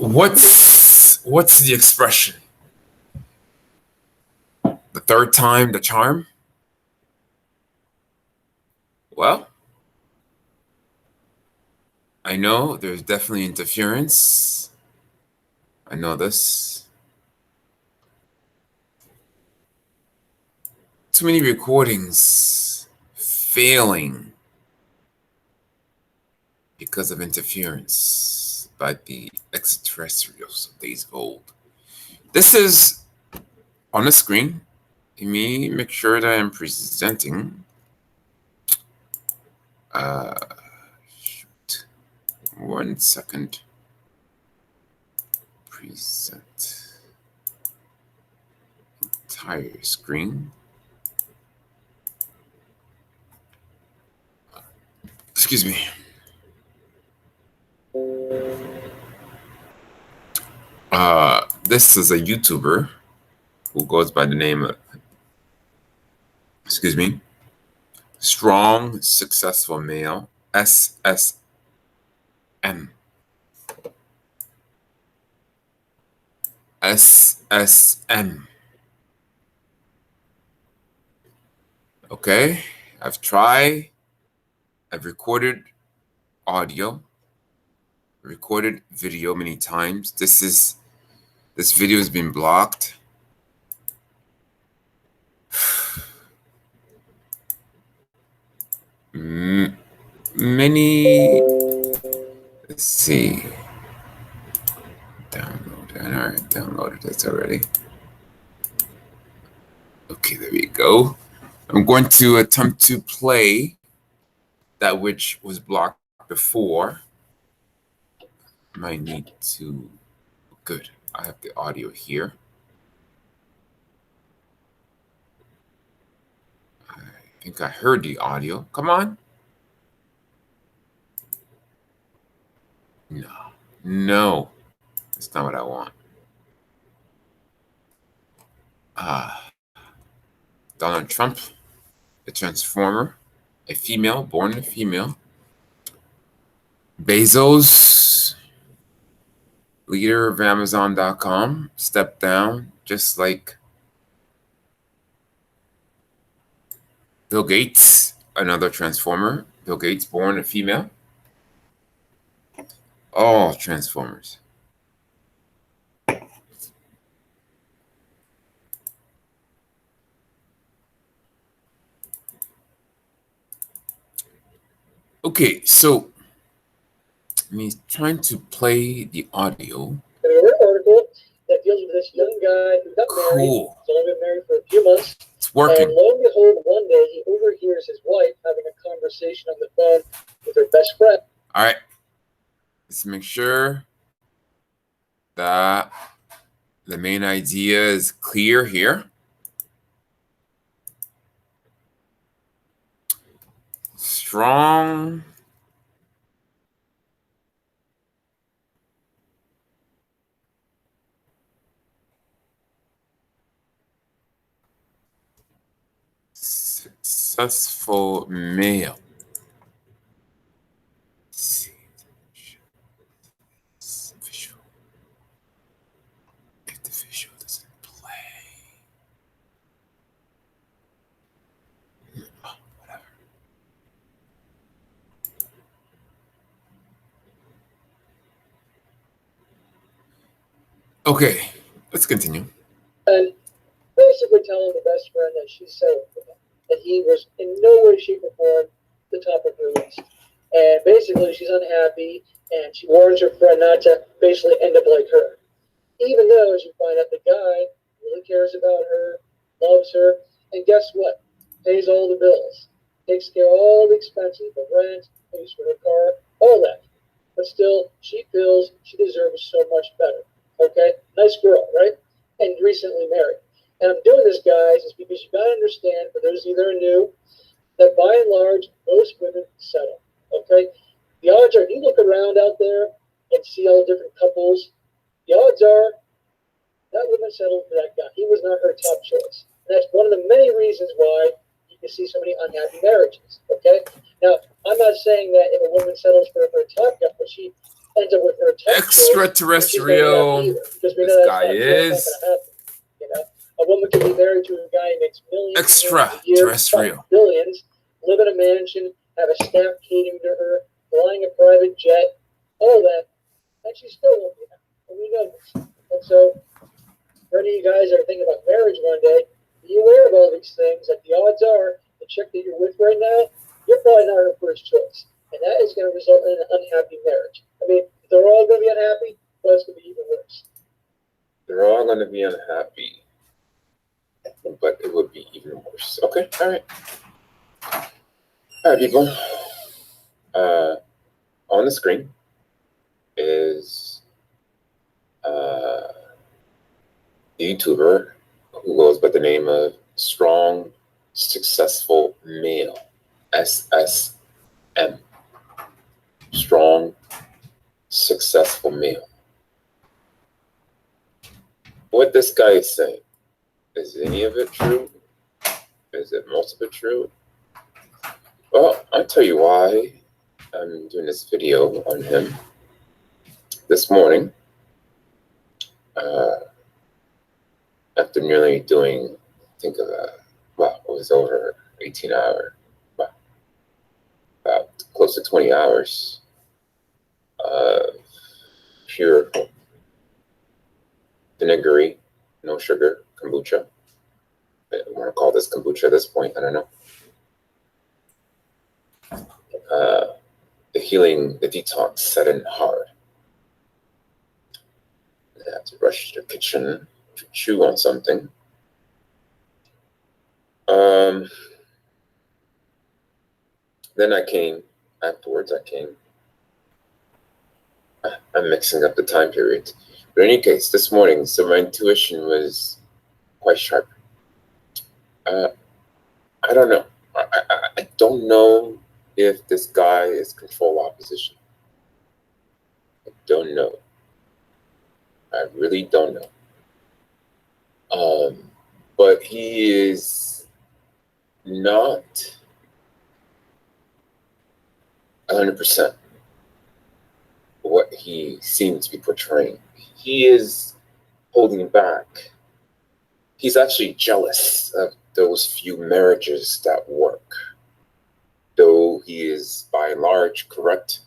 What's the expression? The third time the charm? Well, I know there's definitely interference. I know this. Too many recordings failing because of interference by the extraterrestrials of days of old. This is on the screen. Let me make sure that I'm presenting. Shoot. 1 second. Present. Entire screen. Excuse me. This is a YouTuber who goes by the name of, Strong Successful Male, SSM. SSM. Okay, I've recorded audio, recorded video many times. This video has been blocked. Let's see. Download. All right, downloaded this already. Okay, there we go. I'm going to attempt to play that which was blocked before. Might need to. Good. I have the audio here. I think I heard the audio. Come on. No. That's not what I want. Donald Trump, a transformer, a female, born a female. Bezos, leader of Amazon.com, stepped down, just like Bill Gates, another transformer. Bill Gates, born a female. All transformers. Okay, so I'm trying to play the audio. Article that deals with this young guy who got married. He's only been married for a few months. It's working. And lo and behold, one day he overhears his wife having a conversation on the phone with her best friend. All right. Let's make sure that the main idea is clear here. Strong. Successful male. If the visual doesn't play. Oh, whatever. Okay, let's continue. And basically telling the best friend that she's settled for him, that he was in no way, shape, or form the top of her list. And basically, she's unhappy, and she warns her friend not to basically end up like her. Even though, as you find out, the guy really cares about her, loves her, and guess what? Pays all the bills, takes care of all the expenses, the rent, pays for her car, all that. But still, she feels she deserves so much better. Okay? Nice girl, right? And recently married. And I'm doing this, guys, is because you got to understand, for those of you that are new, that by and large, most women settle. Okay? The odds are, you look around out there and see all the different couples, the odds are that woman settled for that guy. He was not her top choice. And that's one of the many reasons why you can see so many unhappy marriages. Okay? Now, I'm not saying that if a woman settles for her top guy, but she ends up with her type choice, extraterrestrial. because we This know guy that's not is going to happen. You know, a woman can be married to a guy who makes millions a year, extraterrestrial. billions, live in a mansion, have a staff catering to her, flying a private jet, all that, and she still won't be happy. And we know this. And so, for any of you guys that are thinking about marriage one day, be aware of all these things. That the odds are the chick that you're with right now, you're probably not her first choice, and that is going to result in an unhappy marriage. I mean, they're all going to be unhappy, but it's going to be even worse. They're all going to be unhappy, but it would be even worse. Okay, all right. All right, people. On the screen is the YouTuber who goes by the name of Strong Successful Male, SSM. Strong Successful Male. What this guy is saying, is any of it true? Is it most of it true? Well, I'll tell you why I'm doing this video on him. This morning, after nearly doing, I think of it was over 18 hours, about close to 20 hours of pure vinegary, no sugar kombucha. I want to call this kombucha at this point, I don't know. The healing, the detox set in hard. I had to rush to the kitchen to chew on something. Then afterwards I came. I'm mixing up the time period. But in any case, this morning, so my intuition was quite sharp. I don't know. I don't know if this guy is control opposition. I don't know. I really don't know. But he is not 100% what he seems to be portraying. He is holding back. He's actually jealous of those few marriages that work. Though he is by and large correct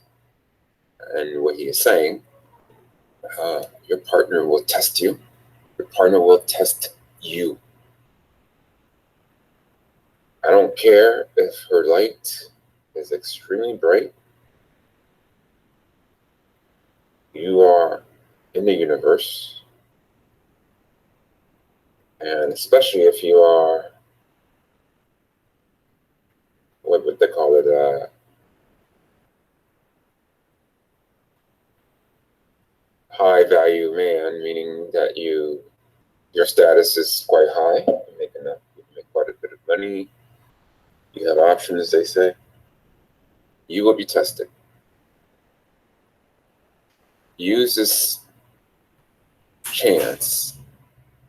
in what he is saying, your partner will test you. Your partner will test you. I don't care if her light is extremely bright. You are in the universe. And especially if you are, what would they call it? High value man, meaning that your status is quite high. You make quite a bit of money. You have options, they say. You will be tested. Use this chance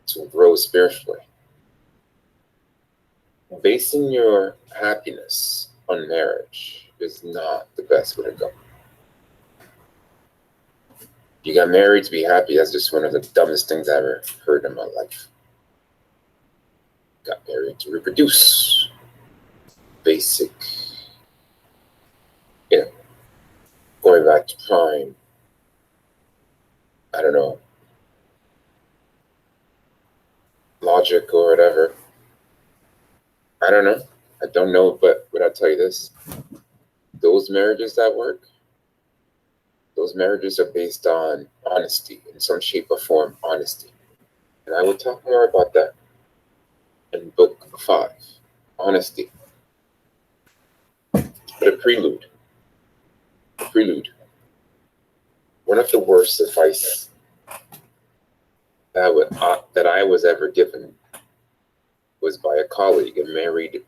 to grow spiritually. Basing your happiness on marriage is not the best way to go. You got married to be happy. That's just one of the dumbest things I ever heard in my life. Got married to reproduce. Basic, going back to prime, I don't know, logic or whatever. I don't know. I don't know, but what I'll tell you this, those marriages that work, those marriages are based on honesty, in some shape or form, honesty. And I will talk more about that in book 5, honesty. But a prelude. One of the worst advice that I was ever given was by a colleague, a married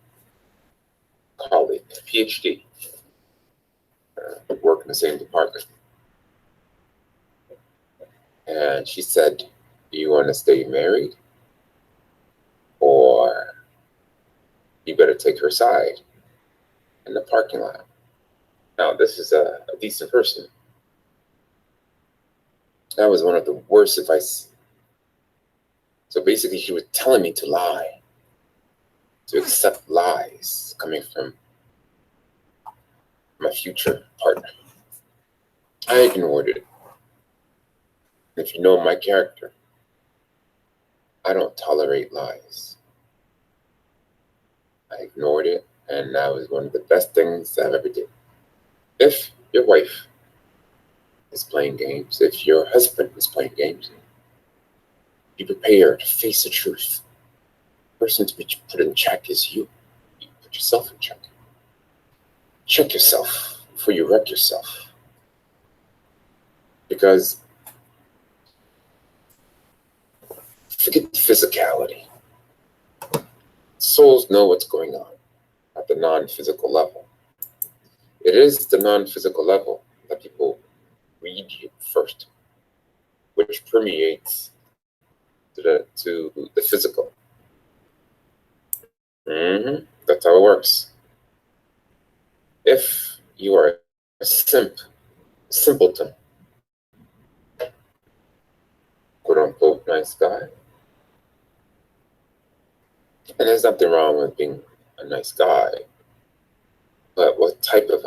colleague, PhD, work in the same department. And she said, do you want to stay married? Or you better take her side in the parking lot. Now, this is a decent person. That was one of the worst advice. So basically, she was telling me to lie, to accept lies coming from my future partner. I ignored it. If you know my character, I don't tolerate lies. I ignored it, and that was one of the best things I've ever did. If your wife is playing games, if your husband is playing games, be prepared to face the truth. The person to be put in check is you. You put yourself in check. Check yourself before you wreck yourself. Because forget the physicality. Souls know what's going on at the non-physical level. It is the non-physical level that people read you first, which permeates to the physical. That's how it works. If you are a simpleton, quote unquote, nice guy, and there's nothing wrong with being a nice guy, but what type of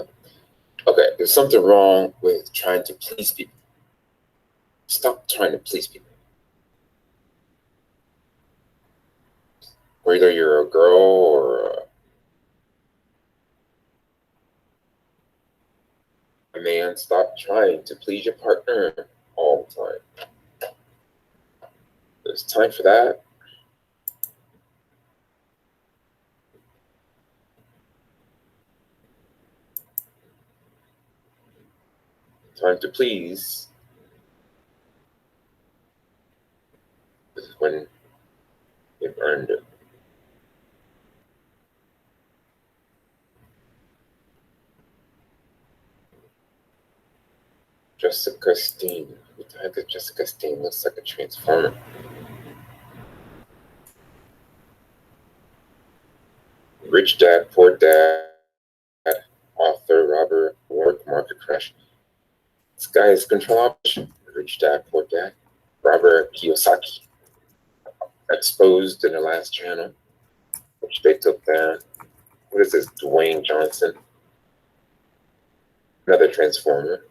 okay, there's something wrong with trying to please people. Stop trying to please people. Whether you're a girl or a man, stop trying to please your partner all the time. There's time for that. Time to please is when you've earned it. Jessica Steen. Who the heck is Jessica Steen? Looks like a transformer. Rich Dad, Poor Dad, author Robert Warwick, Market Crash. This guy is Control Option. Rich Dad, Poor Dad. Robert Kiyosaki. Exposed in the last channel, which they took down. What is this? Dwayne Johnson. Another transformer.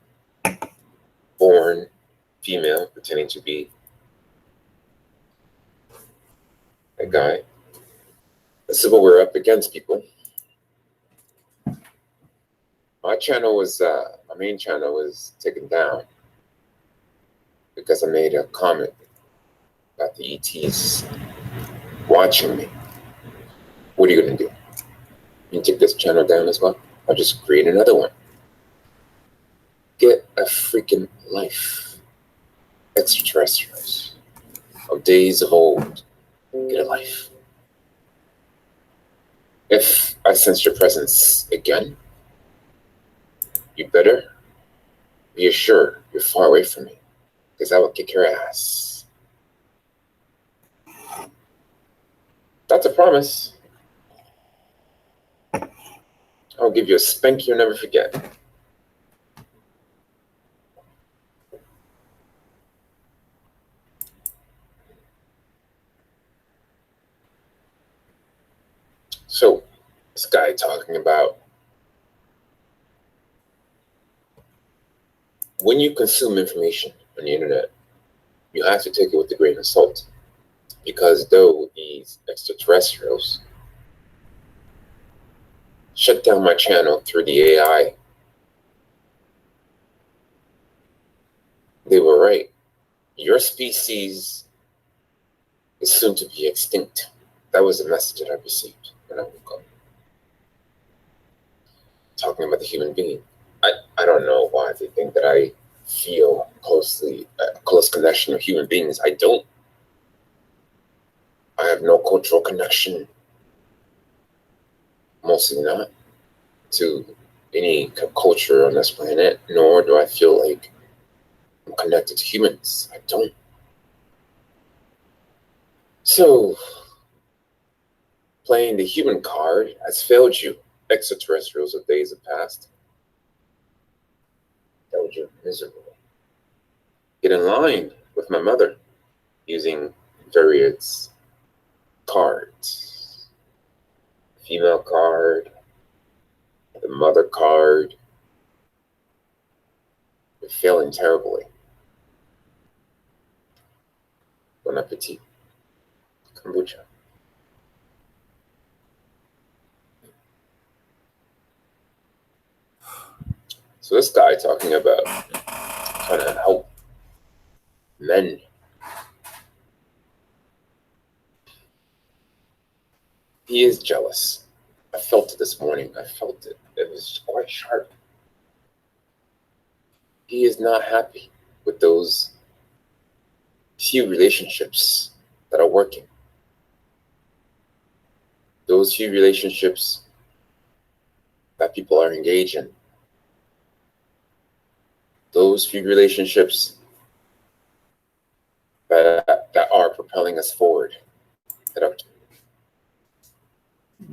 Born female, pretending to be a guy. This is what we're up against, people. My channel was, my main channel was taken down because I made a comment about the ETs watching me. What are you going to do? You take this channel down as well? I'll just create another one. Get a freaking life. Extraterrestrials of days of old. Get a life. If I sense your presence again, you better be assured you're far away from me, because I will kick your ass. That's a promise. I'll give you a spank you'll never forget. So, this guy talking about when you consume information on the internet, you have to take it with a grain of salt. Because though these extraterrestrials shut down my channel through the AI, they were right. Your species is soon to be extinct. That was the message that I received when I woke up. Talking about the human being. I don't know why they think that I feel a close connection with human beings. I don't. I have no cultural connection, mostly not, to any culture on this planet, nor do I feel like I'm connected to humans. I don't. So, playing the human card has failed you, extraterrestrials of days of past. Failed you miserably. Get in line with my mother using various cards. Female card, the mother card. We're failing terribly. Bon appetit. Kombucha. So this guy talking about trying to help men. He is jealous. I felt it this morning. I felt it. It was quite sharp. He is not happy with those few relationships that are working. Those few relationships that people are engaged in. Those few relationships that are propelling us forward. That are...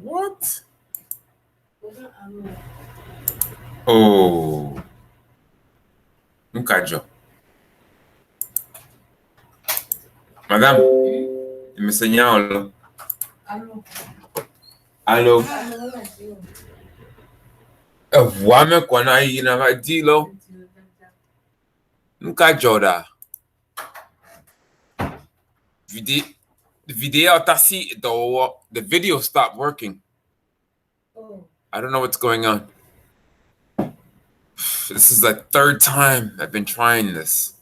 What? Oh. Nunca yo. Madame, il me segnalo. Allô. Wame kwana yina ma dilo. Nunca joda. Video tasi the video stopped working. Oh. I don't know what's going on. This is the third time I've been trying this.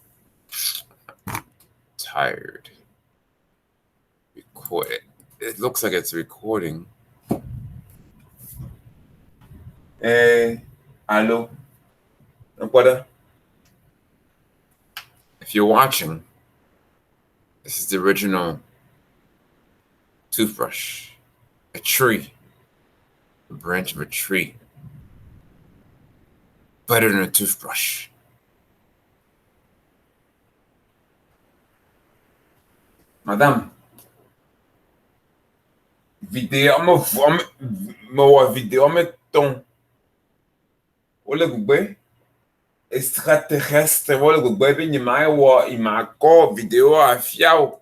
I'm tired. Record it. It looks like it's recording. Hey, hello. If you're watching, this is the original toothbrush. A tree. A branch of a tree. Better than a toothbrush. Madame. Video me ton. Ole gugbe. Extraterrestre ole gugbe bi nyima wo imako video afiao.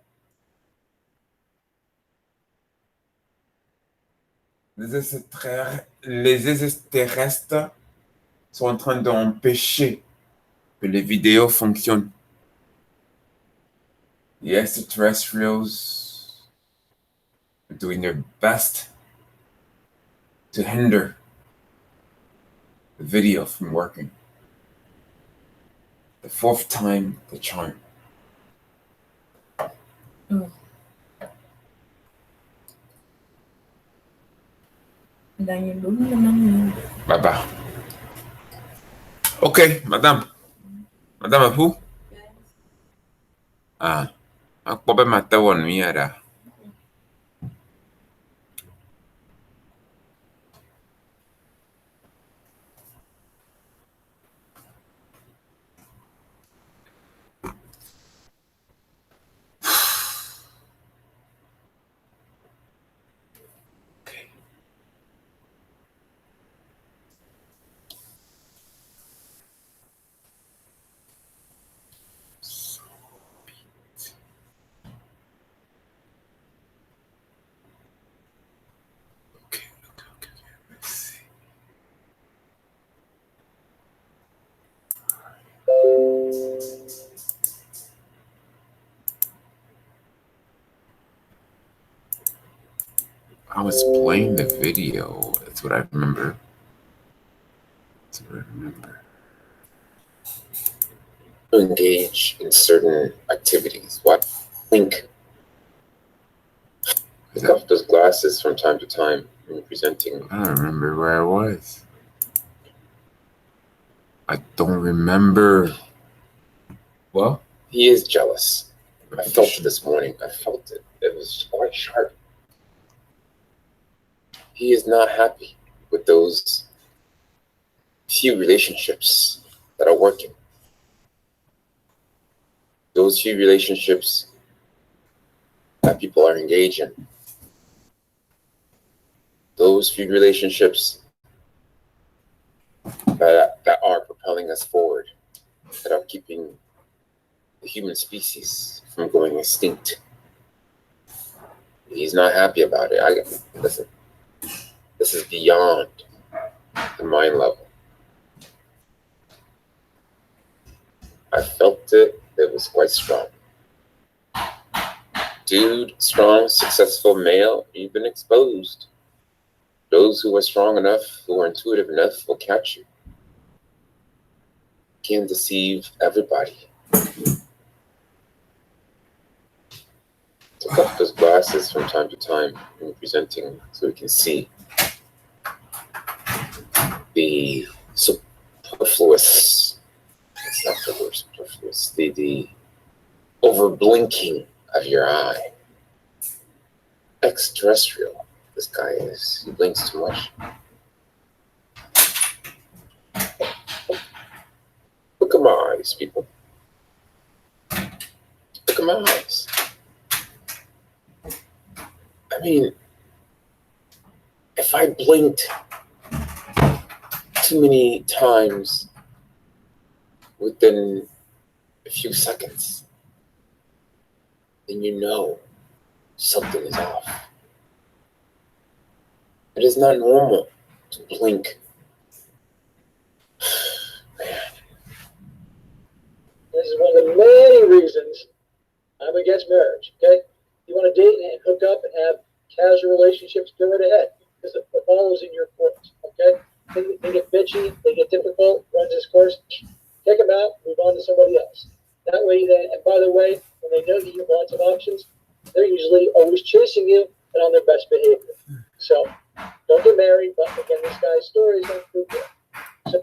Les extraterrestres sont en train d'empêcher que les vidéos fonctionnent. The extraterrestrials are doing their best to hinder the video from working. The fourth time, the charm. Oh. Bye-bye. Okay, madame. Madame who? Ah, ako ba matawan mo yara? I was playing the video. That's what I remember. Engage in certain activities. What? Think. Take off those glasses from time to time when presenting. I don't remember where I was. I don't remember. Well, he is jealous. I felt it this morning. I felt it. It was quite sharp. He is not happy with those few relationships that are working. Those few relationships that people are engaged in. Those few relationships that are propelling us forward, that are keeping the human species from going extinct. He's not happy about it. Listen, this is beyond the mind level. I felt it. It was quite strong. Dude, strong, successful male, you've been exposed. Those who are strong enough, who are intuitive enough, will catch you. Can't deceive everybody. Take off those glasses from time to time when presenting so we can see the superfluous, it's not the word superfluous, the over blinking of your eye. Extraterrestrial, this guy is. He blinks too much. Look at my eyes, people. Look at my eyes. I mean, if I blinked too many times within a few seconds, then you know something is off. It is not normal to blink. Man. This is one of the many reasons I'm against marriage, okay? You want to date and hook up and have casual relationships, go right ahead. Because the ball is in your court, okay? They get bitchy, they get difficult, runs its course. Take them out, move on to somebody else. That way, and by the way, when they know that you have lots of options, they're usually always chasing you and on their best behavior. So don't get married, but again, this guy's story is not proof yet. So,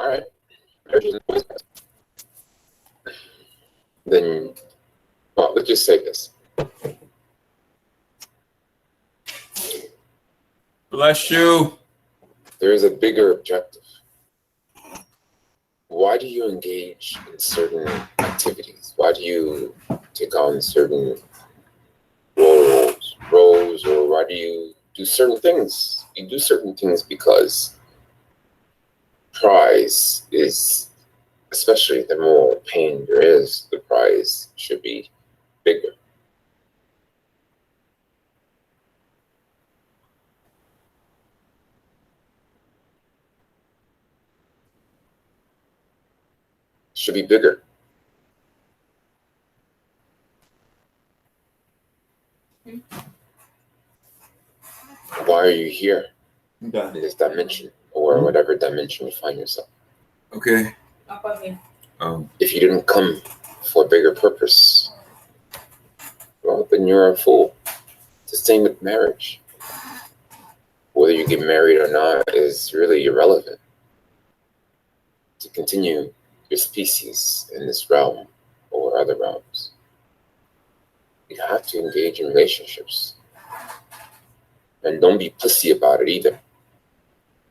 All right. Then, well, let's just say this. Bless you. There is a bigger objective. Why do you engage in certain activities? Why do you take on certain roles, or why do you do certain things? You do certain things because prize is, especially the more pain there is, the prize should be bigger. Should be bigger. Why are you here in this dimension, or whatever dimension you find yourself? Okay. If you didn't come for a bigger purpose, well, then you're a fool. It's the same with marriage. Whether you get married or not is really irrelevant. To continue your species in this realm or other realms, you have to engage in relationships. And don't be pussy about it either.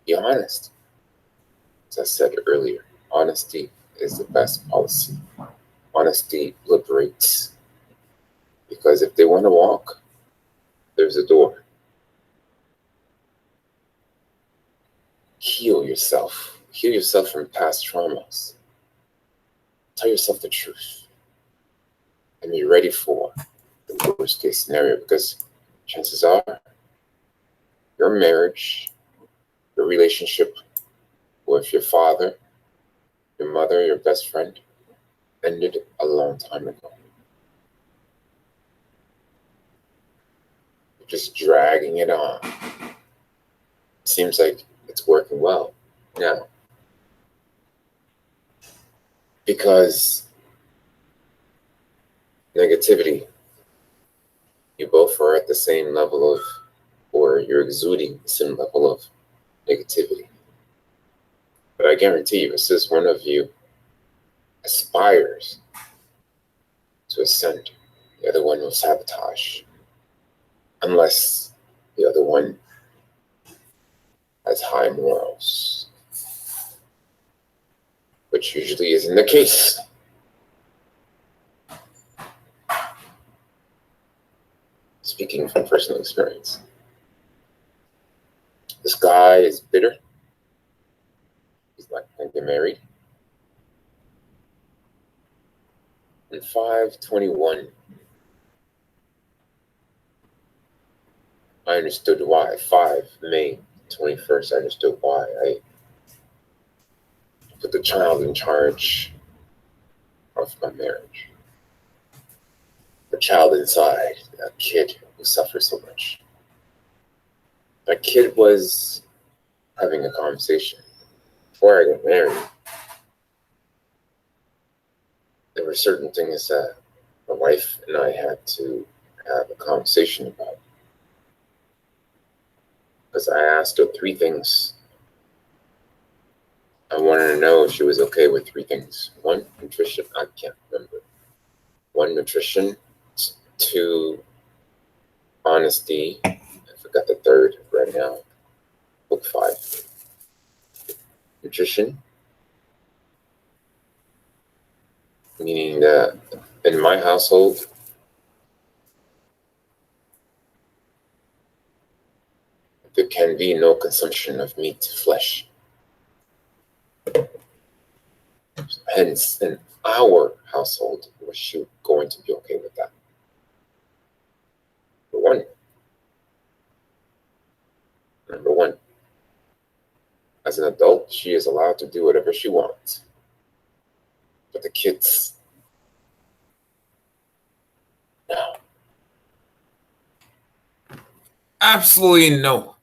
Be honest. As I said earlier, honesty is the best policy. Honesty liberates. Because if they want to walk, there's a door. Heal yourself. Heal yourself from past traumas. Tell yourself the truth. And be ready for the worst case scenario, because chances are your marriage, your relationship with your father, your mother, your best friend ended a long time ago. You're just dragging it on. Seems like it's working well now. Because negativity, you both are at the same level of, or you're exuding the same level of negativity. But I guarantee you, as soon as one of you aspires to ascend, the other one will sabotage. Unless the other one has high morals, which usually isn't the case. Speaking from personal experience, this guy is bitter. He's not going to get married. And 5/21, I understood why. 5 May 21st, I understood why. I put the child in charge of my marriage. The child inside, that kid who suffered so much. That kid was having a conversation before I got married. There were certain things that my wife and I had to have a conversation about. Because I asked her 3 things. I wanted to know if she was okay with 3 things. 1, nutrition. I can't remember. 1, nutrition. 2, honesty. I forgot the 3rd right now. Book 5. Nutrition. Meaning that in my household, there can be no consumption of meat, flesh. Hence, in our household, was she going to be okay with that? Number one, as an adult, she is allowed to do whatever she wants. But the kids, no. Absolutely no.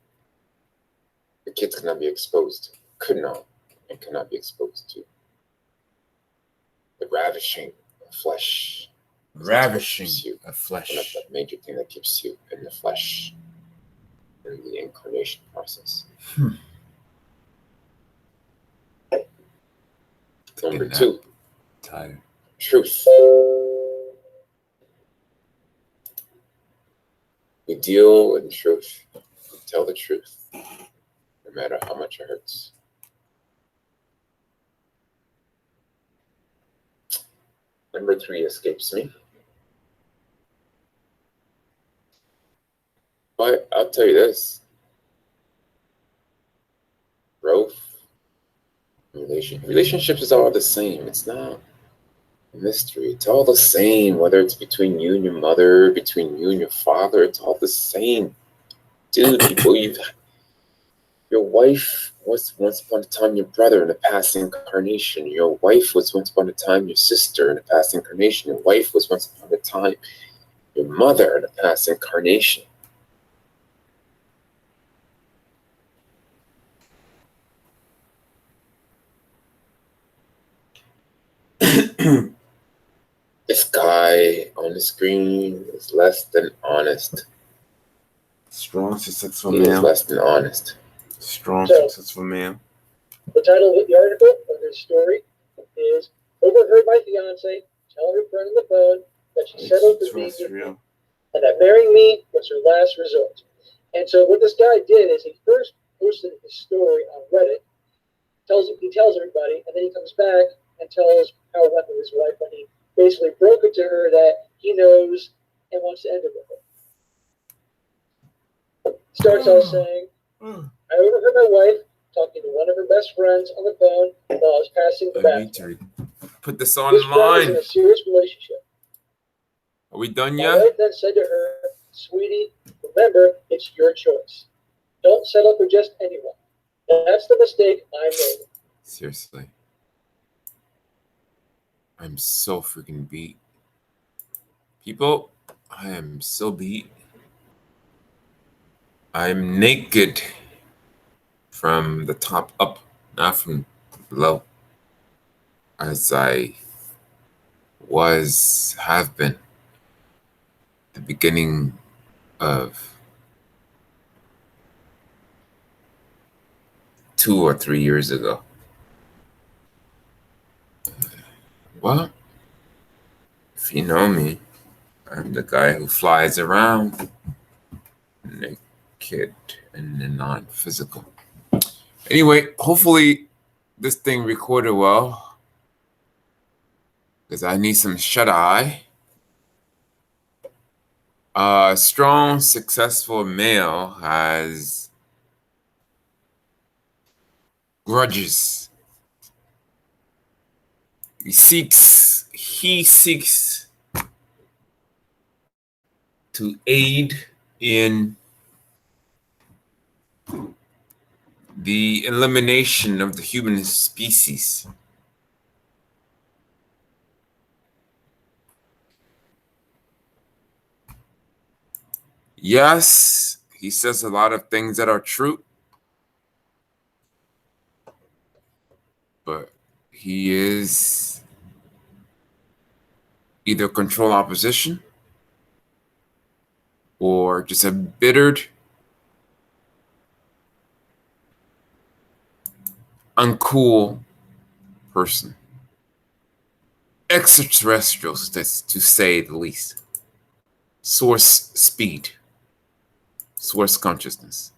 The kids cannot be exposed, could not, and cannot be exposed to the ravishing of flesh. Ravishing of flesh. That's the major thing that keeps you in the flesh in the incarnation process. Number 2, tired. Truth. We deal in truth. We tell the truth, no matter how much it hurts. Number 3 escapes me. But I'll tell you this. Growth, relationships is all the same. It's not a mystery. It's all the same, whether it's between you and your mother, between you and your father, it's all the same. Dude, people, your wife was once upon a time your brother in a past incarnation. Your wife was once upon a time your sister in a past incarnation. Your wife was once upon a time your mother in a past incarnation. This guy on the screen is less than honest. Strong, successful He man. is less than honest. Strong, So, successful man. The title of the article of his story is "Overheard My Fiance Tell Her Friend on the Phone That She Settled for Being With Me, and that marrying me was her last resort." And so what this guy did is he first posted his story on Reddit, he tells everybody, and then he comes back and tells how it went with his wife when he basically broke it to her that he knows and wants to end it with her. Starts out saying, "I overheard my wife talking to one of her best friends on the phone while I was passing the bathroom. Put this This friend is online. in a serious relationship. Are we done My yet? wife then said to her, 'Sweetie, remember, it's your choice. Don't settle for just anyone. That's the mistake I made.'" Seriously. I'm so freaking beat. People, I am so beat. I'm naked from the top up, not from below, as I have been the beginning of 2 or 3 years ago. Well, if you know me, I'm the guy who flies around naked and non-physical. Anyway, hopefully this thing recorded well, because I need some shut-eye. A strong, successful male has grudges. He seeks to aid in the elimination of the human species. Yes, he says a lot of things that are true, but he is either control opposition or just a bittered, uncool person. Extraterrestrials, to say the least. Source speed. Source consciousness.